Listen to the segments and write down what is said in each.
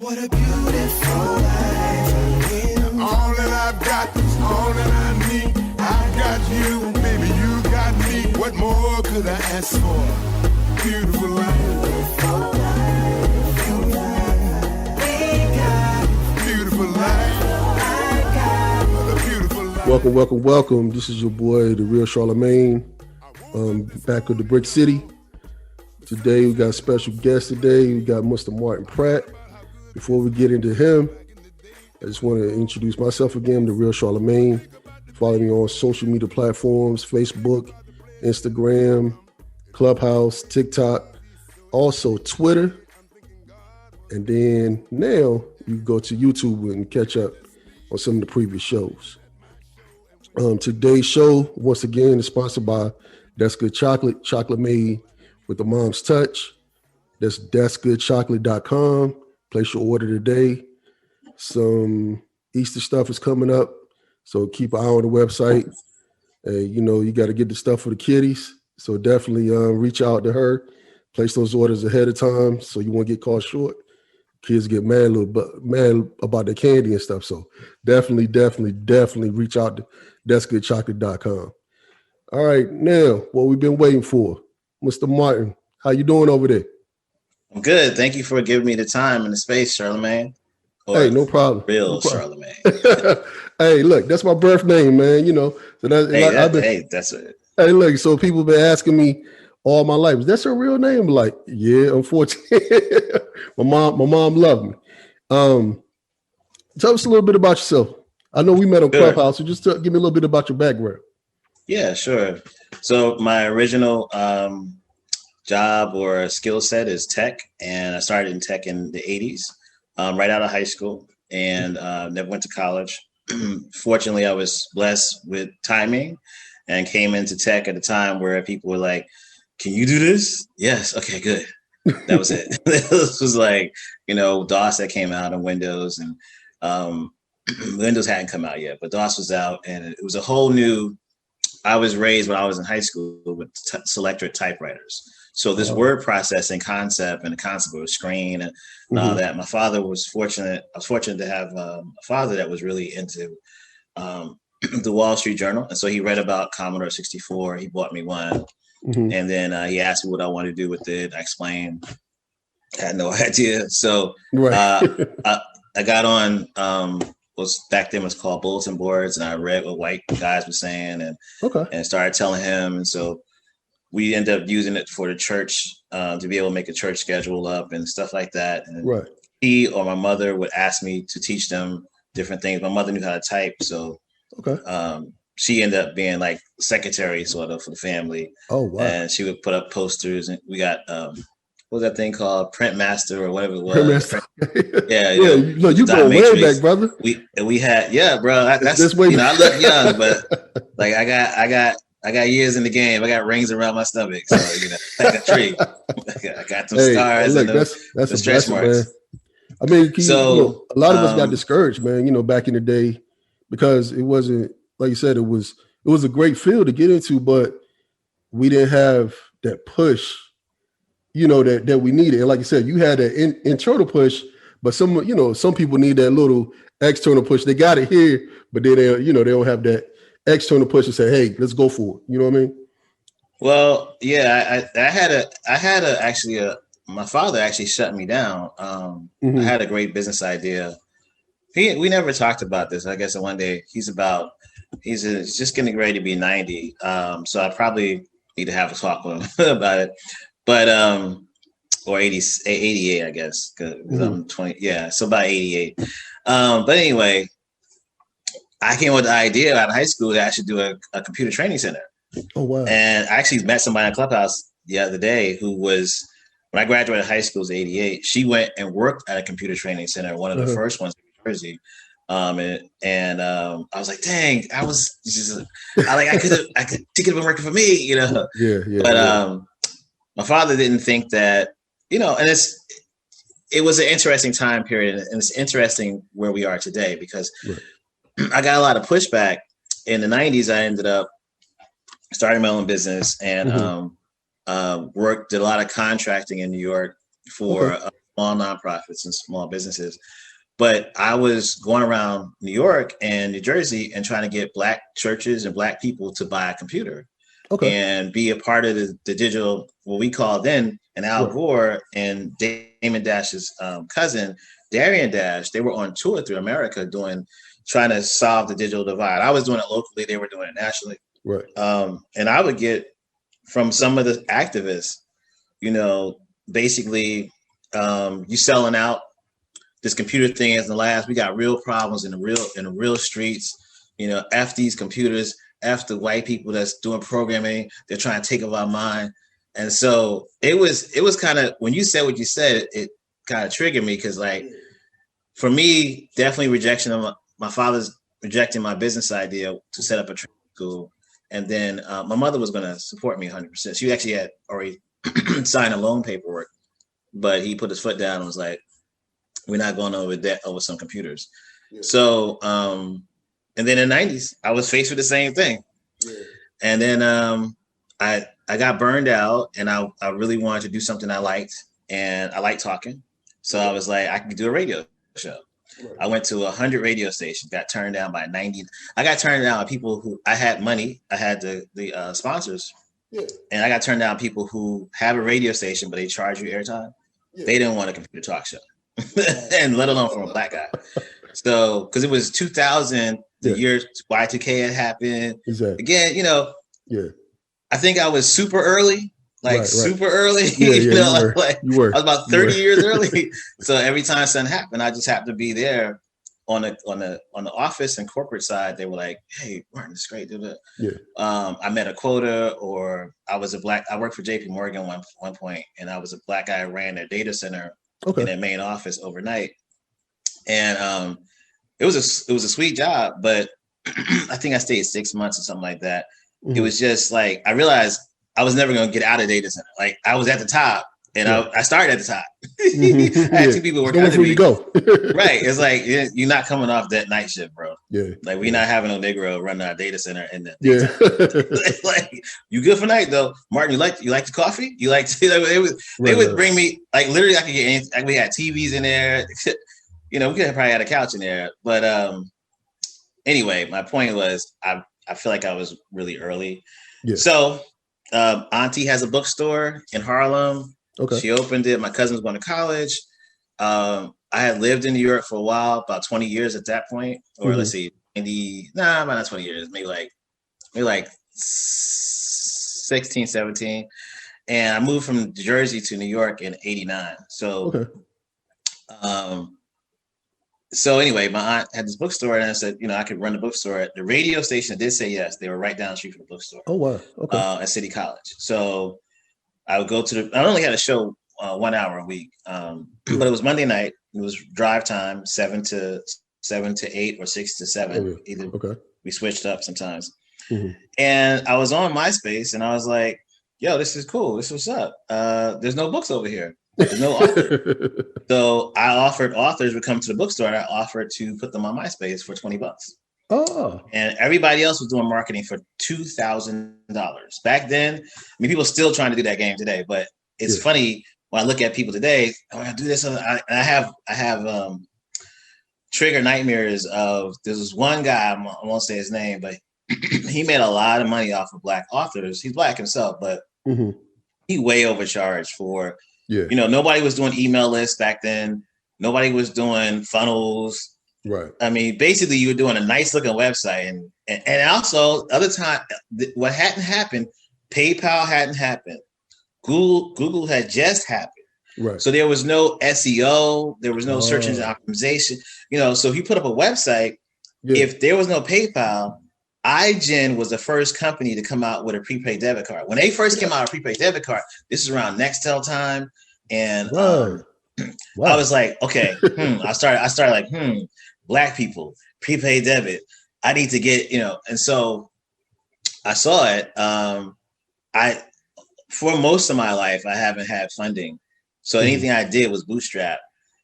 What a beautiful life. All that I've got is all that I need. I got you, baby, you got me. What more could I ask for? Beautiful life. Beautiful life. Beautiful life. Beautiful life. Welcome. This is your boy, the Real Charlemagne, back with the Brick City. Today, we got a special guest today. We got Mr. Martin Pratt. Before we get into him, I just want to introduce myself again, the Real Charlemagne. Follow me on social media platforms, Facebook, Instagram, Clubhouse, TikTok, also Twitter. And then now you go to YouTube and catch up on some of the previous shows. Today's show, once again, is sponsored by That's Good Chocolate, chocolate made with the mom's touch. That's that'sgoodchocolate.com. Place your order today. Some Easter stuff is coming up, so keep an eye on the website. You got to get the stuff for the kiddies, so definitely reach out to her. Place those orders ahead of time so you won't get caught short. Kids get mad about the candy and stuff, so definitely reach out to that'sgoodchocolate.com. All right, now what we've been waiting for, Mr. Martin, how you doing over there? I'm good. Thank you for giving me the time and the space, Charlemagne. Hey, no problem. Real Charlemagne. Hey, look, that's my birth name, man. So that's it. Hey, look, so people been asking me all my life, is that your real name? I'm like, yeah, unfortunately. my mom loved me. Tell us a little bit about yourself. I know we met on Clubhouse, so just give me a little bit about your background. Yeah, sure. So my original job or skill set is tech, and I started in tech in the 80s, right out of high school, and never went to college. Fortunately, I was blessed with timing and came into tech at a time where people were like, can you do this? Yes. Okay, good. That was it. This was like, DOS that came out on Windows, and Windows hadn't come out yet, but DOS was out, and it was a whole new. I was raised when I was in high school with Selectric typewriters. So this word processing concept, and the concept of a screen and all that. My father was fortunate. I was fortunate to have a father that was really into the Wall Street Journal. And so he read about Commodore 64. He bought me one. And then he asked me what I wanted to do with it. I explained. I had no idea. So I got on back then was called bulletin boards, and I read what white guys were saying and started telling him. And so we ended up using it for the church to be able to make a church schedule up and stuff like that. And he or my mother would ask me to teach them different things. My mother knew how to type, so she ended up being like secretary sort of for the family. Oh wow! And she would put up posters, and we got what was that thing called, Print Master or whatever it was. No, you go way back, brother. We had bro. That's way I look young, but like I got years in the game. I got rings around my stomach, so like a tree. I got some stars. Look, that's the stretch marks. Man. I mean, a lot of us got discouraged, man. Back in the day, because it wasn't like you said. It was a great field to get into, but we didn't have that push, that we needed. And like you said, you had an internal push, but some people need that little external push. They got it here, but then they don't have that external push to say, hey, let's go for it. You know what I mean? Well, yeah, I had my father actually shut me down. I had a great business idea. We never talked about this. I guess one day he's just getting ready to be 90. So I probably need to have a talk with him about it. But or 88, I guess, because I'm 20. Yeah, so about 88. But anyway, I came with the idea out of high school that I should do a computer training center. Oh wow! And I actually met somebody in Clubhouse the other day who was, when I graduated high school, it was 88. She went and worked at a computer training center, one of the first ones in New Jersey. I was like, dang, I could have been working for me, Yeah. But my father didn't think that, and it was an interesting time period, and it's interesting where we are today, because I got a lot of pushback in the 90s. I ended up starting my own business and did a lot of contracting in New York for small nonprofits and small businesses. But I was going around New York and New Jersey and trying to get Black churches and Black people to buy a computer and be a part of the digital, what we call then, and Al Gore and Damon Dash's cousin, Darian Dash, they were on tour through America trying to solve the digital divide. I was doing it locally. They were doing it nationally. Right. And I would get from some of the activists, basically you selling out. This computer thing isn't last. We got real problems in the real streets. F these computers, F the white people that's doing programming. They're trying to take over our mind. And so it was kind of, when you said what you said, it kind of triggered me because, like, for me, definitely rejection of my father's rejecting my business idea to set up a training school. And then my mother was going to support me 100%. She actually had already signed a loan paperwork, but he put his foot down and was like, we're not going over debt over some computers. Yeah. So, and then in the 90s, I was faced with the same thing. Yeah. And then I got burned out and I really wanted to do something I liked, and I like talking. So I was like, I could do a radio show. Right. I went to 100 radio stations, got turned down by 90. I got turned down by people who I had money. I had the sponsors. Yeah. And I got turned down people who have a radio station, but they charge you airtime. Yeah. They didn't want a computer talk show. And let alone from a Black guy. So, because it was 2000, the year Y2K had happened. Exactly. Again, I think I was super early, super early. You were. I was about 30 years early. So every time something happened, I just happened to be there on the office and corporate side. They were like, "Hey, Martin, it's great." Yeah. I met a quota, or I worked for JP Morgan one point, and I was a Black guy who ran their data center. In their main office overnight. And it was a sweet job, but I think I stayed 6 months or something like that. Mm-hmm. It was just like, I realized I was never going to get out of data center. Like, I was at the top, and I started at the top. Mm-hmm. I had two people working under me. You go. Right. It's like, you're not coming off that night shift, bro. Yeah. Like, we're not having no Negro running our data center in the like, you good for night though. Martin, you like the coffee? You like to, they would bring me, like, literally I could get anything. Like, we had TVs in there. We could have probably had a couch in there. But anyway, my point was I feel like I was really early. Yeah. So Auntie has a bookstore in Harlem. Okay. She opened it. My cousin was going to college. I had lived in New York for a while, about 20 years at that point, or let's see, about not 20 years, maybe like 16, 17. And I moved from Jersey to New York in 89. So, so anyway, my aunt had this bookstore, and I said, I could run the bookstore. The radio station did say yes. They were right down the street from the bookstore. Oh, wow. Okay. At City College. So I would go to I only had a show 1 hour a week, but it was Monday night. It was drive time, 7 to 8 or 6 to 7. Either we switched up sometimes. Mm-hmm. And I was on MySpace, and I was like, yo, this is cool. This is what's up. There's no books over here. There's no author. So I offered authors would come to the bookstore, and I offered to put them on MySpace for $20. Oh. And everybody else was doing marketing for $2,000. Back then, people still trying to do that game today, but it's funny when I look at people today, I do this. I have trigger nightmares of, there's this one guy, I won't say his name, but he made a lot of money off of Black authors. He's Black himself, but he way overcharged for, nobody was doing email lists back then. Nobody was doing funnels. Right. Basically you were doing a nice looking website and also other time, what hadn't happened, PayPal hadn't happened. Google had just happened. Right. So there was no SEO, there was no search engine optimization. So if you put up a website, if there was no PayPal, iGen was the first company to come out with a prepaid debit card. When they first came out with a prepaid debit card, this is around Nextel time. And I was like, okay, I started like, Black people, prepaid debit. I need to get, and so I saw it. For most of my life, I haven't had funding. So anything I did was bootstrap,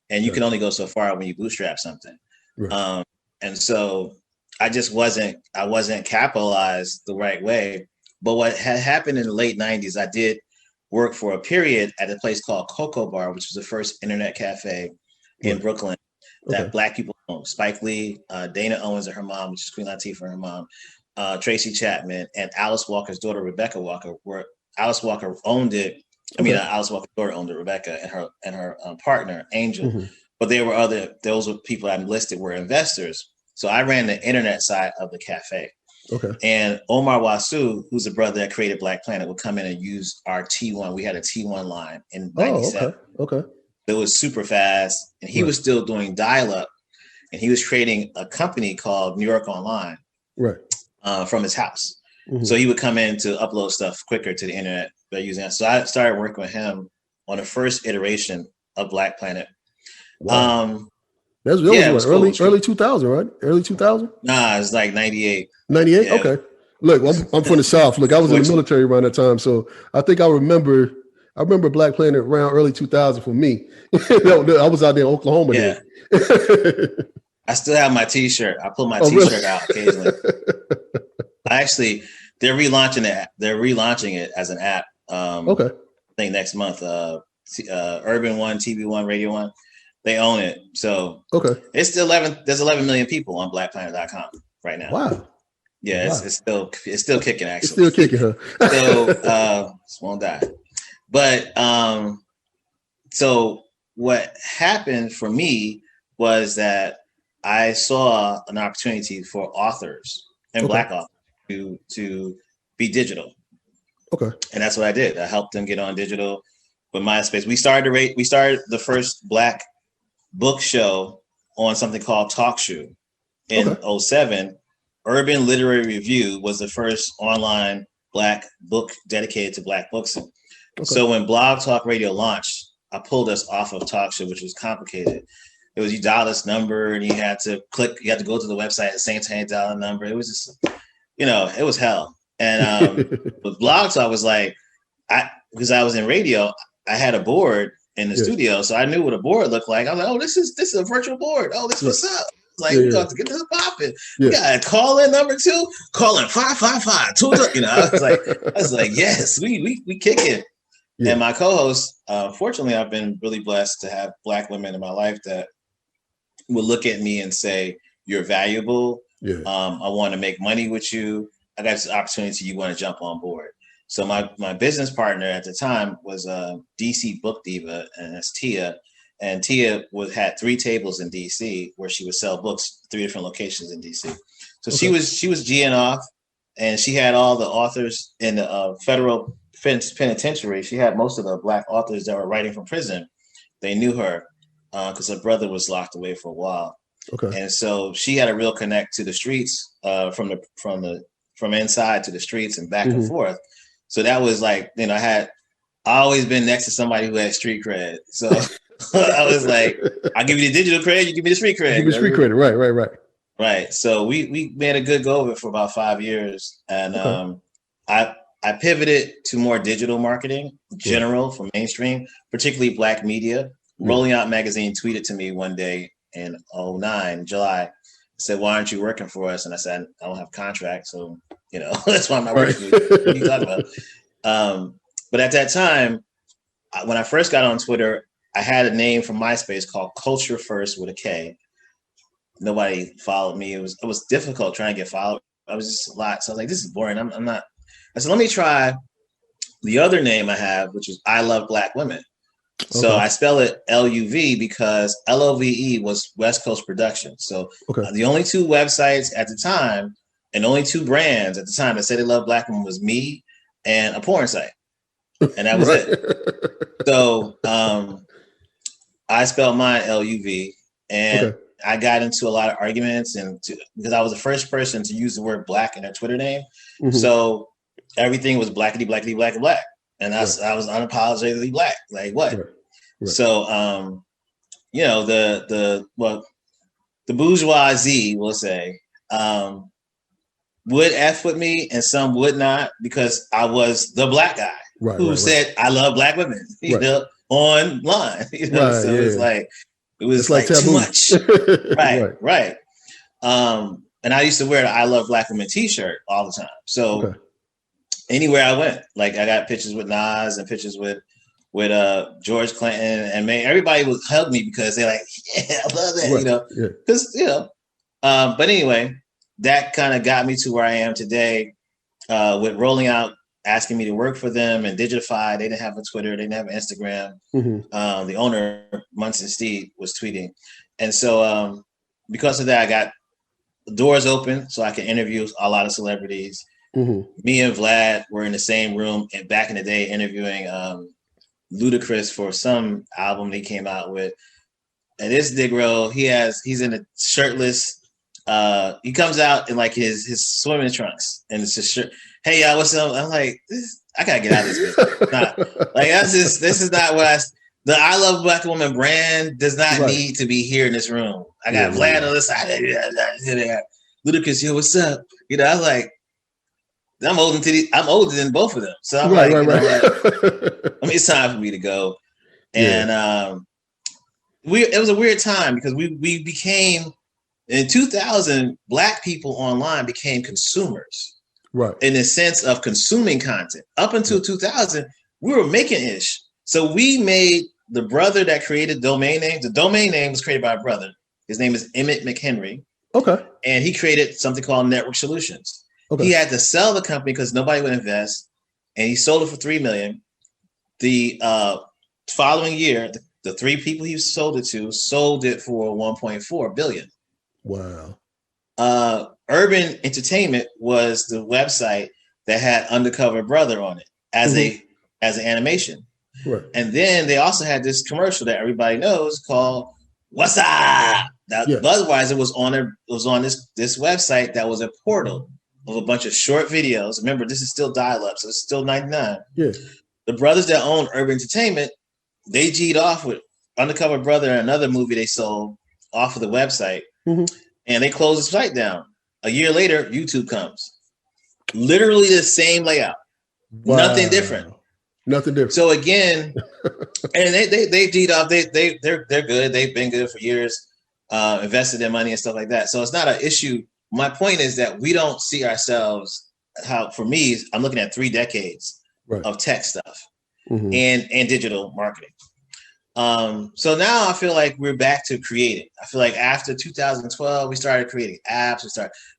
and you can only go so far when you bootstrap something. Right. And so I wasn't capitalized the right way. But what had happened in the late 90s, I did worked for a period at a place called Cocoa Bar, which was the first internet cafe in Brooklyn that Black people owned. Spike Lee, Dana Owens and her mom, which is Queen Latifah and her mom, Tracy Chapman, and Alice Walker's daughter, Rebecca Walker, where Alice Walker owned it. I mean, Alice Walker's daughter owned it, Rebecca, and her partner, Angel. But those were people I listed were investors. So I ran the internet side of the cafe. Okay. And Omar Wasu, who's the brother that created Black Planet, would come in and use our T1. We had a T1 line in 97. Okay. It was super fast. And he was still doing dial-up. And he was creating a company called New York Online from his house. So he would come in to upload stuff quicker to the internet by using that. So I started working with him on the first iteration of Black Planet. Wow. That was early 2000, right? Early 2000? Nah, it's like 98. 98? Yeah. Okay. Look, I'm from the South. Look, I was in the military around that time, so I think I remember Black Planet around early 2000 for me. I was out there in Oklahoma. Yeah. I still have my T-shirt. I pull my T-shirt out occasionally. They're relaunching it. They're relaunching it as an app. I think next month. Urban One, TV One, Radio One. They own it. So it's still 11. There's 11 million people on blackplanet.com right now. Wow. Yeah, wow. It's still kicking, actually. It's still kicking, huh? So it won't die. But so what happened for me was that I saw an opportunity for authors and Black authors to be digital. Okay. And that's what I did. I helped them get on digital with MySpace. We started the first Black book show on something called TalkShoe in 07. Urban Literary Review was the first online Black book dedicated to Black books. So when Blog Talk Radio launched, I pulled us off of TalkShoe, which was complicated. It was you dial this number and you had to go to the website at the same time you dial the number. It was just, it was hell. And with Blog Talk was like, because I was in radio, I had a board in the studio, so I knew what a board looked like. I was like, "Oh, this is a virtual board. Oh, this what's up." Like we got to get this popping. We got a call in number 2, call in 555. I was like, yes, we kick it. Yeah. And my co-host, fortunately, I've been really blessed to have Black women in my life that will look at me and say, "You're valuable. Yeah. I want to make money with you. I got this opportunity. You want to jump on board." So my business partner at the time was a DC book diva, and that's Tia. And Tia had 3 tables in DC where she would sell books, 3 different locations in DC. So she was G'ing off, and she had all the authors in the federal penitentiary. She had most of the Black authors that were writing from prison. They knew her because her brother was locked away for a while. And so she had a real connect to the streets from inside to the streets and back and forth. So that was like, I always been next to somebody who had street cred. So I was like, I'll give you the digital cred, you give me the street cred. Give me the street credit, right. Right. So we made a good go of it for about 5 years. And I pivoted to more digital marketing, general for mainstream, particularly Black media. Rolling Out Magazine tweeted to me one day in 09, July, said, "Why aren't you working for us?" And I said, "I don't have a contract, so that's why I'm not working." What are you talking about? But at that time, when I first got on Twitter, I had a name from MySpace called Culture First with a K. Nobody followed me. It was difficult trying to get followed. I was just a lot. So I was like, "This is boring. I'm not." I said, "Let me try the other name I have, which is I Love Black Women." So I spell it LUV because LOVE was West Coast Production. So the only 2 websites at the time and only 2 brands at the time that said they love Black women was me and a porn site. And that was it. So I spelled mine LUV, and I got into a lot of arguments because I was the first person to use the word Black in their Twitter name. So everything was blackity, blackity, black, and black. And I was unapologetically Black. Like what? Right. So, the bourgeoisie, we'll say, would F with me and some would not because I was the Black guy who said, "I love Black women," online. It was like too much. Right. And I used to wear the I Love Black Women t-shirt all the time. So anywhere I went. Like I got pictures with Nas and pictures with George Clinton, and man, everybody would hug me because they're like, yeah, I love that, Right. you know, Yeah. because but anyway, that kind of got me to where I am today, with rolling out, asking me to work for them and Digify. They didn't have a Twitter, they didn't have an Instagram. The owner, Munson Steve, was tweeting, and so because of that, I got doors open so I can interview a lot of celebrities. Me and Vlad were in the same room and back in the day interviewing Ludacris for some album they came out with. And this Negro, he's in a shirtless. He comes out in like his swimming trunks and it's just shirt. Hey y'all, what's up? I'm like, I gotta get out of this bitch. This is not what the I Love Black Woman brand does not need to be here in this room. I got Vlad on the side. Ludacris, yo, what's up? You know, I was like, I'm older than both of them. So I'm like, it's time for me to go. And it was a weird time because we became, in 2000, Black people online became consumers. Right. In the sense of consuming content. Up until 2000, we were making ish. So we made the brother that created domain names. The domain name was created by a brother. His name is Emmett McHenry. Okay. And he created something called Network Solutions. Okay. He had to sell the company because nobody would invest, and he sold it for $3 million. The following year, the three people he sold it to sold it for $1.4 billion. Wow. Urban Entertainment was the website that had Undercover Brother on it as an animation. Right. And then they also had this commercial that everybody knows called "What's Up." Now, Budweiser was on this website that was a portal of a bunch of short videos. Remember, this is still dial-up, so it's still 99. Yeah. The brothers that own Urban Entertainment, they G'd off with Undercover Brother and another movie they sold off of the website, and they closed the site down. A year later, YouTube comes. Literally the same layout. Wow. Nothing different. So again, and they G'd off. They're good. They've been good for years. Invested their money and stuff like that. So it's not an issue. My point is that we don't see ourselves for me, I'm looking at 3 decades of tech stuff and digital marketing. So now I feel like we're back to creating. I feel like after 2012, we started creating apps.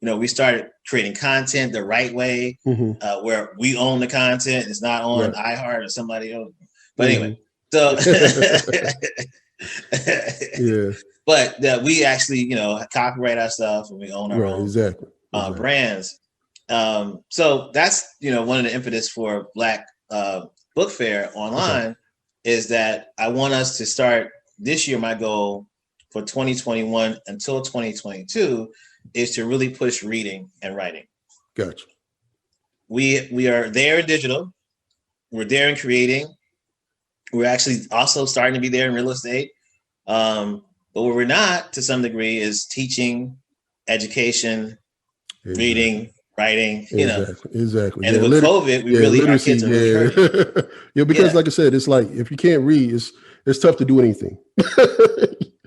We started creating content the right way, where we own the content. It's not on iHeart or somebody else. But anyway, so but that we actually, copyright our stuff and we own our own brands. So that's, one of the impetus for Black Book Fair online is that I want us to start this year. My goal for 2021 until 2022 is to really push reading and writing. Gotcha. We are there in digital. We're there in creating. We're actually also starting to be there in real estate. But where we're not, to some degree, is teaching, education, reading, writing. Exactly. And with COVID, we really our kids are really hurting. Because like I said, it's like if you can't read, it's tough to do anything.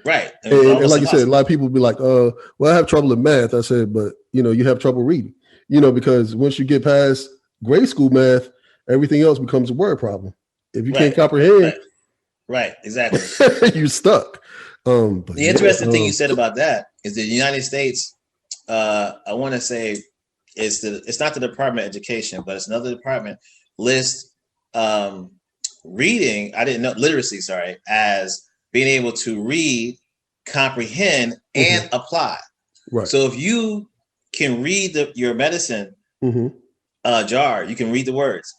Right. And like you said, a lot of people be like, "Well, I have trouble in math." I said, "But you have trouble reading." Because once you get past grade school math, everything else becomes a word problem. If you can't comprehend, right, exactly, you're stuck. The interesting thing you said about that is the United States, I want to say, it's not the Department of Education, but it's another department, lists reading, I didn't know, literacy, as being able to read, comprehend, and apply. Right. So if you can read your medicine jar, you can read the words,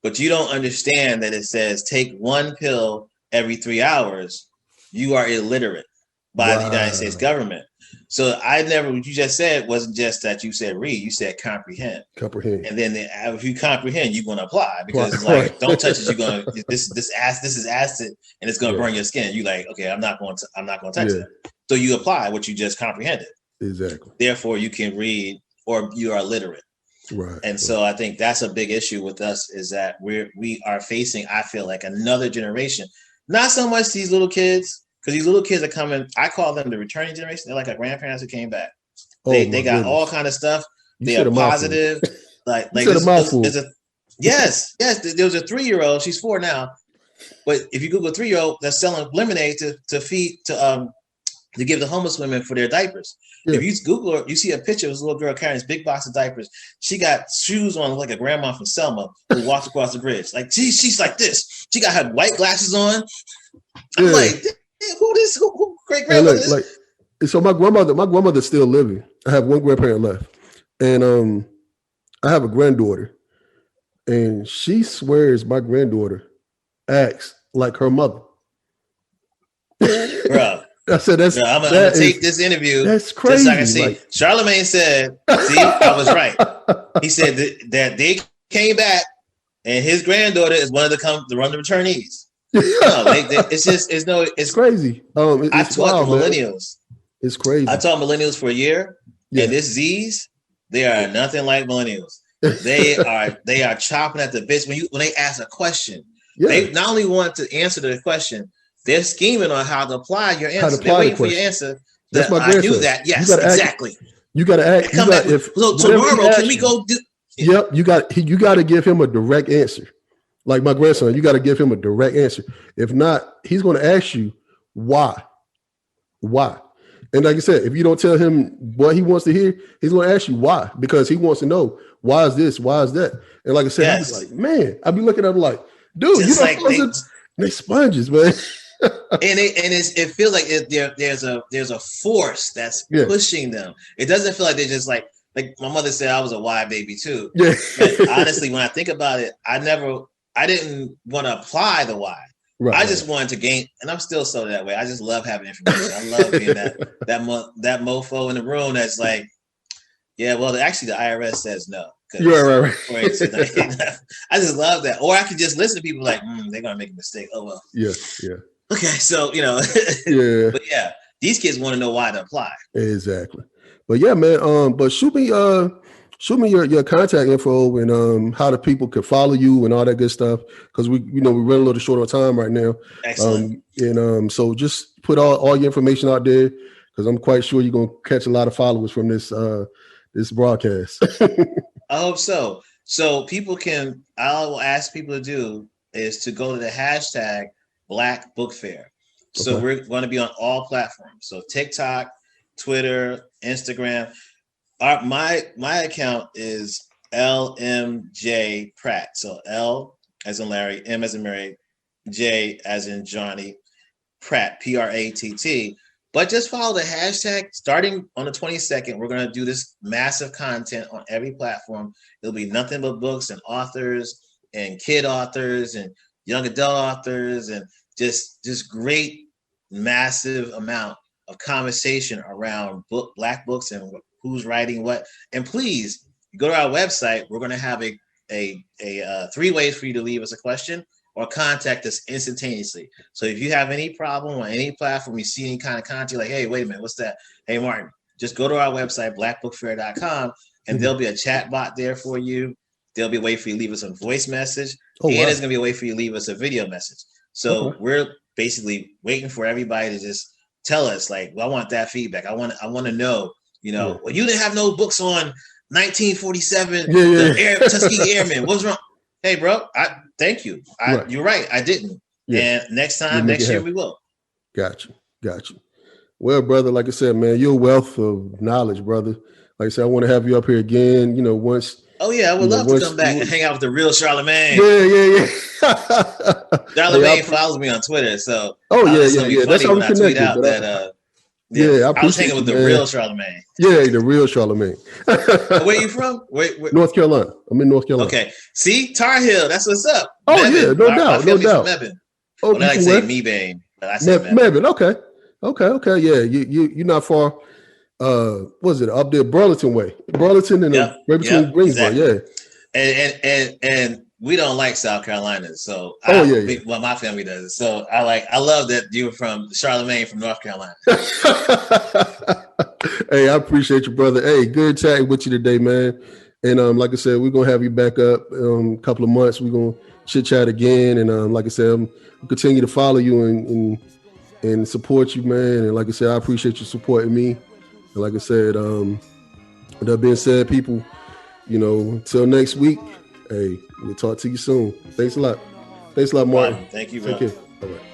but you don't understand that it says take 1 pill every 3 hours, you are illiterate by the United States government. So what you just said wasn't just that you said read, you said comprehend. And then if you comprehend, you're going to apply because it's like, don't touch it. You're going to, this is acid and it's going to burn your skin. You like, okay, I'm not going to touch it. So you apply what you just comprehended. Exactly. Therefore you can read or you are literate. Right. And so I think that's a big issue with us is that we are facing, I feel like, another generation. Not so much these little kids, because these little kids are coming. I call them the returning generation. They're like our grandparents who came back. They got all kind of stuff. They are positive. Like it's Yes. There was a 3-year-old. She's 4 now. But if you Google 3-year-old that's selling lemonade to feed to give the homeless women for their diapers. Yeah. If you Google her, you see a picture of this little girl carrying this big box of diapers. She got shoes on like a grandma from Selma who walks across the bridge. Like she's like this. She got her white glasses on. I'm like, who great grandmother is? Like, so my grandmother's still living. I have one grandparent left, and I have a granddaughter, and she swears my granddaughter acts like her mother. Bro. I said I'm gonna take this interview. That's crazy. Just so I can see. Like, Charlemagne said, "See, I was right." He said that they came back, and his granddaughter is one of the run the returnees. No, it's crazy. I taught millennials. It's crazy. I taught millennials for a year, and this Z's, they are nothing like millennials. They are chopping at the bits when they ask a question. Yeah. They not only want to answer the question. They're scheming on how to apply your answer. They're waiting for your answer. That's my I knew that. Yes, exactly. You got to act. Come back. So tomorrow, can we go do? Yep. You got to give him a direct answer. Like my grandson, you got to give him a direct answer. If not, he's going to ask you why. Why? And like I said, if you don't tell him what he wants to hear, he's going to ask you why, because he wants to know why is this, why is that. And like I said, yes. I was like, man, I'd be looking at him like, dude, you know, they sponges, man. it feels like there's a force that's pushing them. It doesn't feel like they're just like my mother said I was a Y baby too. Yeah. But honestly, when I think about it, I didn't want to apply the Y. Right. I just wanted to gain, and I'm still so that way. I just love having information. I love being that mofo in the room that's like, yeah, well, actually the IRS says no. Right. I just love that. Or I could just listen to people like, they're gonna make a mistake. Oh well. Yeah. Okay, so but yeah, these kids want to know why to apply. Exactly. But yeah, man. But shoot me your contact info and how the people can follow you and all that good stuff, because we run a little short on time right now. Excellent. So just put all your information out there, because I'm quite sure you're gonna catch a lot of followers from this broadcast. I hope so. So all I'll ask people to do is to go to the hashtag Black Book Fair. So we're going to be on all platforms. So TikTok, Twitter, Instagram. My account is LMJ Pratt. So L as in Larry, M as in Mary, J as in Johnny, Pratt, Pratt. But just follow the hashtag. Starting on the 22nd, we're going to do this massive content on every platform. It'll be nothing but books and authors and kid authors and young adult authors and just great massive amount of conversation around Black books and who's writing what. And please go to our website. We're going to have a 3 ways for you to leave us a question or contact us instantaneously. So if you have any problem on any platform, you see any kind of content, like, hey, wait a minute, what's that? Hey, Martin, just go to our website, blackbookfair.com, and there'll be a chat bot there for you. There'll be a way for you to leave us a voice message, and there's going to be a way for you to leave us a video message. So we're basically waiting for everybody to just tell us, like, well, I want that feedback. I want to know, well, you didn't have no books on 1947, Tuskegee Airmen. What's wrong? Hey, bro, thank you. You're right. I didn't. Yeah. And next year we will. Got you. Well, brother, like I said, man, you're a wealth of knowledge, brother. Like I said, I want to have you up here again, once. Oh, yeah. I would love to come back and hang out with the real Charlemagne. Yeah. Charlemagne follows me on Twitter. So, yeah. That's how we connected. I was hanging with the real Charlemagne. Yeah, the real Charlemagne. Where are you from? Where? North Carolina. I'm in North Carolina. Okay. See, Tar Heel. That's what's up. Oh, Mebane. Yeah, no doubt. Mebane. Oh, I like to say Mebane, but I say Mebane. Okay. Yeah, you're not far. Was it up there, Burlington way? Burlington and right between Greensboro. Yeah. And we don't like South Carolina, so well, my family does. So I love that you were from Charlemagne from North Carolina. Hey, I appreciate you, brother. Hey, good chatting with you today, man. And like I said, we're gonna have you back up a couple of months. We're gonna chit chat again, and like I said, we'll continue to follow you and support you, man. And like I said, I appreciate you supporting me. And like I said, with that being said, people, until next week. Hey, we'll talk to you soon. Thanks a lot. Thanks a lot, Martin. Thank you, bro. Take care. All right.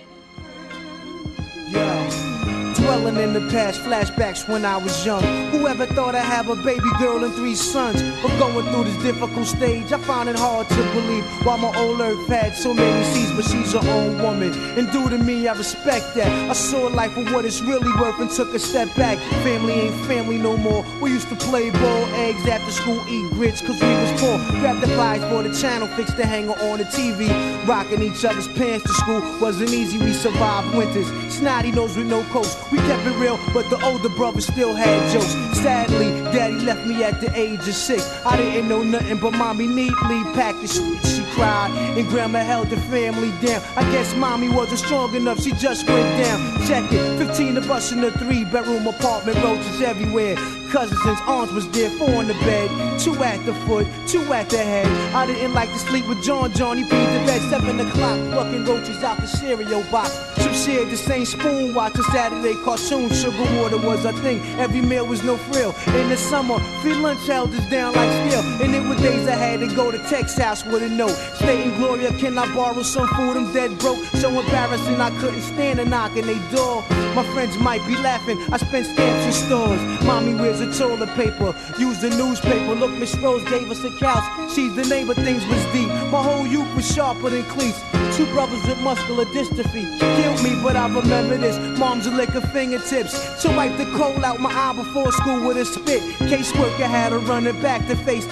Dwelling in the past, flashbacks when I was young. Whoever thought I'd have a baby girl and 3 sons? But going through this difficult stage, I found it hard to believe. Why my old earth had so many seas, but she's her own woman. And due to me, I respect that. I saw life for what it's really worth and took a step back. Family ain't family no more. We used to play ball, eggs after school, eat grits, cause we was poor. Grab the pliers for the channel, fix the hanger on the TV. Rocking each other's pants to school wasn't easy, we survived winters. Snotty nose with no coats. We kept it real, but the older brother still had jokes. Sadly, daddy left me at the age of 6. I didn't know nothing, but mommy neatly packed the shit. She cried, and grandma held the family down. I guess mommy wasn't strong enough, she just went down. Check it, 15 of us in a 3-bedroom apartment, roaches everywhere. Cousins and aunts was there, 4 in the bed, 2 at the foot, 2 at the head. I didn't like to sleep with John. He peed the bed, 7 o'clock, plucking roaches out the cereal box. Some shared the same spoon, watching Saturday cartoons. Sugar water was a thing, every meal was no frill. In the summer, free lunch held us down like steel. And it were days I had to go to Tech's house with a note stating, Gloria, can I borrow some food? I'm dead broke, so embarrassing I couldn't stand a knock on they door. My friends might be laughing, I spent stamps in stores. Mommy wears a toilet paper, used a newspaper. Look, Miss Rose gave us a couch, she's the neighbor, things was deep. My whole youth was sharper than cleats. 2 brothers with muscular dystrophy killed me, but I remember this. Mom's lick her fingertips to wipe the coal out my eye before school with a spit. Caseworker had her running back to face.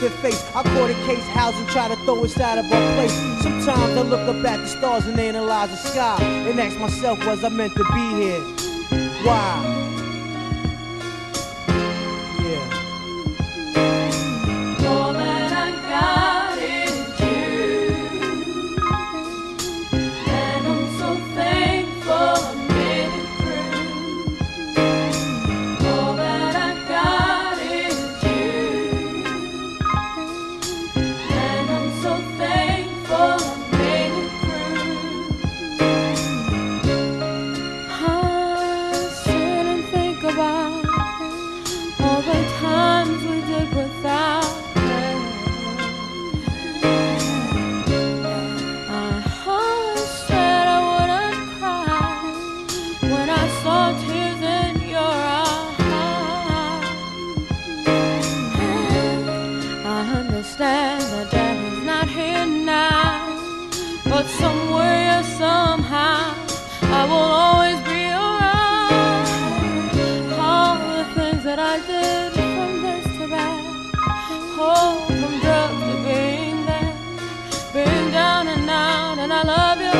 I caught a case house and tried to throw us out of our place. Sometimes I look up at the stars and analyze the sky and ask myself, was I meant to be here? Why? Yeah. All that I got is you, and I'm so thankful I made it through. All that I got is you, and I'm so thankful I made it through. I sit and think about all the times we did without her. I always said I wouldn't cry when I saw tears in your eyes. I understand that Daddy's not here now, but somewhere, somehow, I will always be around. All the things that I did, from this to that, oh, from drugs to being there, being down and out, and I love you